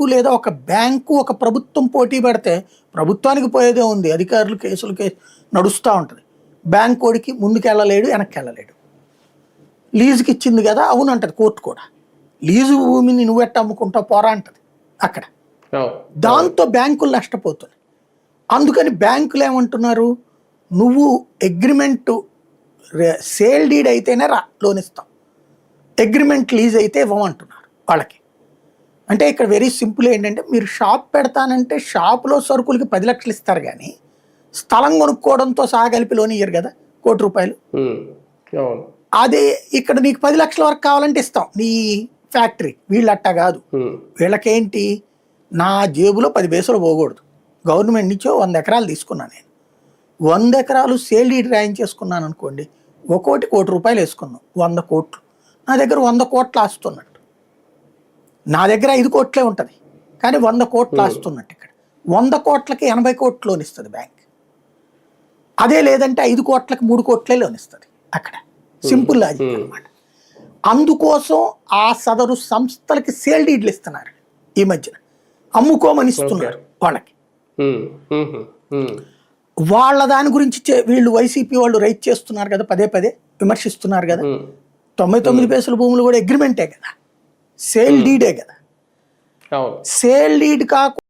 Bank లేదా ఒక bank ఒక ప్రభుత్వం పోటీ పడితే ప్రభుత్వానికి పోయేదే ఉంది, అధికారులు కేసులు నడుస్తూ ఉంటుంది. బ్యాంక్ ఓడికి ముందుకు వెళ్ళలేడు, వెనక్కి వెళ్ళలేడు. లీజుకి ఇచ్చింది కదా, అవును అంటది కోర్టు కూడా. లీజు భూమిని నువ్వెట్ట అమ్ముకుంటావు పోరా అంటది అక్కడ. దాంతో బ్యాంకులు నష్టపోతున్నాయి. అందుకని బ్యాంకులు ఏమంటున్నారు, నువ్వు అగ్రిమెంటు సేల్ డీడ్ అయితేనే లోన్ ఇస్తాం, అగ్రిమెంట్ లీజ్ అయితే ఇవ్వమంటున్నారు వాళ్ళకి. అంటే ఇక్కడ వెరీ సింపుల్ ఏంటంటే, మీరు షాప్ పెడతానంటే షాపులో సరుకులకి 10 లక్షలు ఇస్తారు కానీ స్థలం కొనుక్కోవడంతో సహా కలిపి లోన్ ఇయ్యరు కదా, ₹1,00,00,000. అదే ఇక్కడ నీకు 10 లక్షల వరకు కావాలంటే ఇస్తాం నీ ఫ్యాక్టరీ. వీళ్ళట్టా కాదు. వీళ్ళకేంటి, నా జేబులో 10 పైసలు పోకూడదు, గవర్నమెంట్ నుంచో 100 ఎకరాలు తీసుకున్నాను నేను, 100 ఎకరాలు సేల్ డీడ్ రాయించేసుకున్నాను అనుకోండి, ఒక్కోటి ₹1,00,00,000 వేసుకున్నాం, 100 కోట్లు. నా దగ్గర 100 కోట్లు ఆస్తున్నట్టు. నా దగ్గర 5 కోట్లే ఉంటుంది కానీ 100 కోట్లు ఆస్తున్నట్టు. ఇక్కడ 100 కోట్లకి 80 కోట్లు లోన్ ఇస్తుంది బ్యాంక్. అదే లేదంటే 5 కోట్లకి 3 కోట్లే లోన్ ఇస్తుంది అక్కడ. సింపుల్ లాజిక్ అనమాట. అందుకోసం ఆ సదరు సంస్థలకి సేల్ డీడ్లు ఇస్తున్నారు ఈ మధ్యన, అమ్ముకోమని ఇస్తున్నారు వాళ్ళకి. వాళ్ళ దాని గురించి వీళ్ళు వైసీపీ వాళ్ళు రైట్ చేస్తున్నారు కదా, పదే పదే విమర్శిస్తున్నారు కదా. 99 పైసల భూములు కూడా అగ్రిమెంటే కదా, సేల్ డీడే కదా. సేల్ డీడ్ కాకుండా